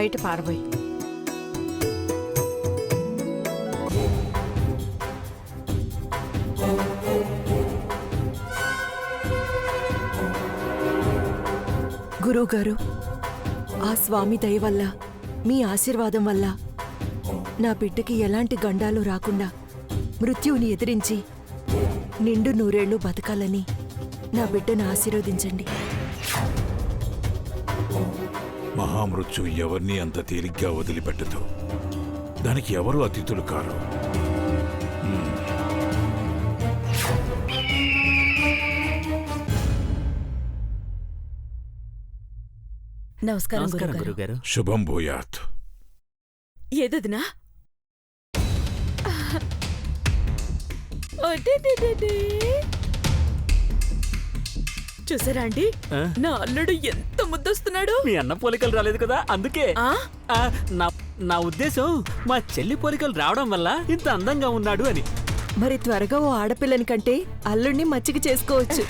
బయట పారబోయి. గురువుగారు, ఆ స్వామి దయ వల్ల, మీ ఆశీర్వాదం వల్ల నా బిడ్డకి ఎలాంటి గండాలు రాకుండా మృత్యువుని ఎదిరించి నిండు నూరేళ్లు బతకాలని నా బిడ్డను ఆశీర్వదించండి. మహామృత్యు ఎవరిని అంత తేలిగ్గా వదిలిపెట్టదు. దానికి ఎవరు అతిథులు కారు. నమస్కారం గురుగారు. శుభం భూయాత్. ఏదదినా? చూసారా అండి, నా అల్లుడు ఎంత ముద్దొస్తున్నాడు. మీ అన్న పోలికలు రాలేదు కదా, అందుకే. నా ఉద్దేశం మా చెల్లి పోలికలు రావడం వల్ల ఇంత అందంగా ఉన్నాడు అని. మరి త్వరగా ఓ ఆడపిల్లని కంటే అల్లుడిని మచ్చిక చేసుకోవచ్చు.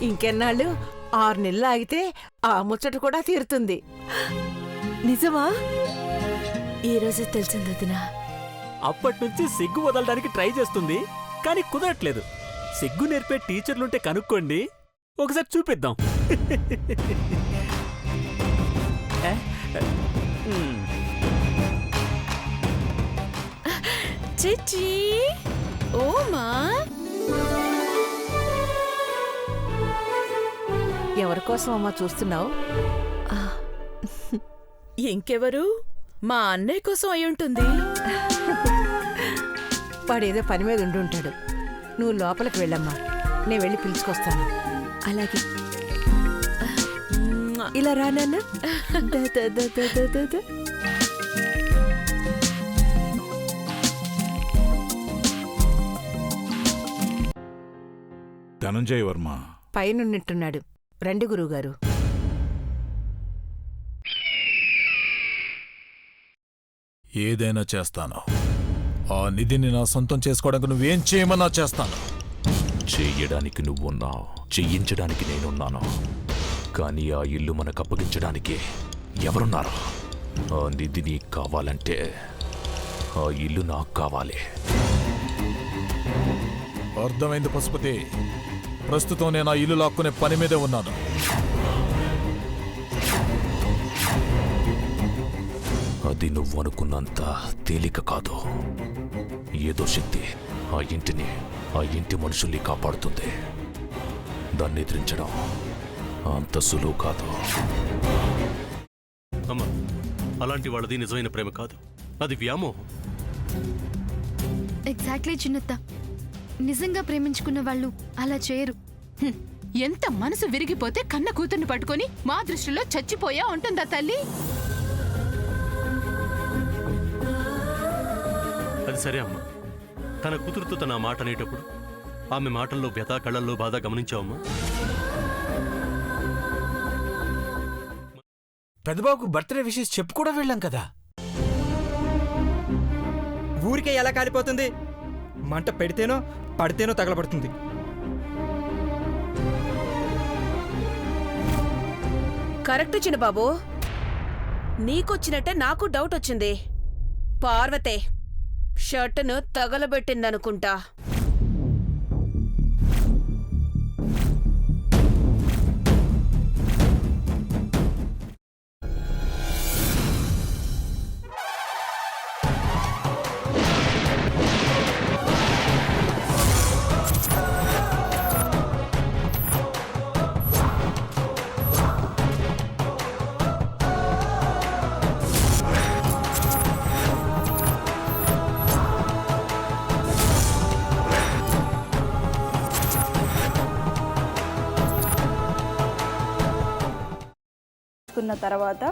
ఇంకెన్నాళ్ళు 6 నెలలు ఆగితే ఆ ముచ్చట కూడా తీరుతుంది. నిజమా? ఈ రోజే తెలిసింది వదినా. అప్పటి నుంచి సిగ్గు వదలడానికి ట్రై చేస్తుంది, కానీ కుదరట్లేదు. సిగ్గు నేర్పే టీచర్లుంటే కనుక్కోండి, ఒకసారి చూపిద్దాం. చిచ్చి ఓమా, ఎవరి కోసం అమ్మా చూస్తున్నావు? ఇంకెవరు? మా అన్నయ్య కోసం అయ్యుంటుంది. వాడేదో పని మీద ఉండుంటాడు. నువ్వు లోపలికి వెళ్ళమ్మా, నేను వెళ్ళి పిలుచుకొస్తాను. అలాగే. ఇలా రానన్న. ధనంజయ వర్మ పైనున్నట్టున్నాడు. రండి గురువుగారు. ఏదైనా చేస్తాను. ఆ నిధిని నా సొంతం చేసుకోవడానికి నువ్వేం చేయమన్నా చేస్తాను. చెయ్యడానికి నువ్వున్నావు, చెయ్యించడానికి నేనున్నాను. కానీ ఆ ఇల్లు మనకు అప్పగించడానికి ఎవరున్నారు? ఆ నిధి నీకు కావాలంటే ఆ ఇల్లు నాకు కావాలి. అర్థమైంది పశుపతి. ప్రస్తుతం నేను ఆ ఇల్లు లాక్కునే పని మీదే ఉన్నాను. అది నువ్వు అనుకున్నంత తేలిక కాదు. ఏదో శక్తి ఆ ఇంటిని, ఆ ఇంటి మనుషుల్ని కాపాడుతుంది. దాన్ని ఎదిరించడం అంత సులువు కాదు. అమ్మా, అలాంటి వాళ్ళది నిజమైన ప్రేమ కాదు, అది వ్యామోహం. ఎగ్జాక్ట్లీ చిన్నత్త. నిజంగా ప్రేమించుకున్న వాళ్ళు అలా చేయరు. ఎంత మనసు విరిగిపోతే కన్న కూతుర్ని పట్టుకొని మా దృష్టిలో చచ్చిపోయా ఉంటుందా తల్లి? అది సరే అమ్మా, తన కూతురుతో తన మాట అనేటప్పుడు ఆమె మాటల్లో వ్యథ, కళ్ళల్లో బాధ గమనించావమ్మా? పెద్దబాబుకు బర్త్డే విషెస్ చెప్పు కూడా వెళ్ళాం కదా. ఊరికే ఎలా కాలిపోతుంది? మంట పెడితేనో పడితేనో తగలబడుతుంది. కరెక్ట్ చిన్నబాబు, నీకొచ్చినట్టే నాకు డౌట్ వచ్చింది. పార్వతే షర్టును తగలబెట్టిందనుకుంటా. తర్వాత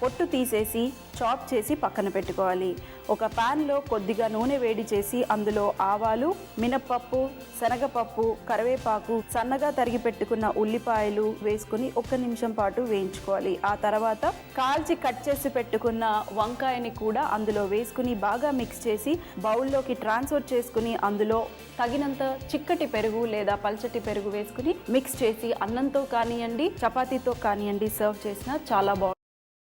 పొట్టు తీసేసి చాప్ చేసి పక్కన పెట్టుకోవాలి. ఒక ప్యాన్లో కొద్దిగా నూనె వేడి చేసి అందులో ఆవాలు, మినప్పప్పు, శనగపప్పు, కరివేపాకు, సన్నగా తరిగి పెట్టుకున్న ఉల్లిపాయలు వేసుకుని 1 నిమిషం పాటు వేయించుకోవాలి. ఆ తర్వాత కాల్చి కట్ చేసి పెట్టుకున్న వంకాయని కూడా అందులో వేసుకుని బాగా మిక్స్ చేసి బౌల్లోకి ట్రాన్స్ఫర్ చేసుకుని అందులో తగినంత చిక్కటి పెరుగు లేదా పల్చటి పెరుగు వేసుకుని మిక్స్ చేసి అన్నంతో కానివ్వండి, చపాతీతో కానివ్వండి సర్వ్ చేసినా చాలా బాగుంటుంది.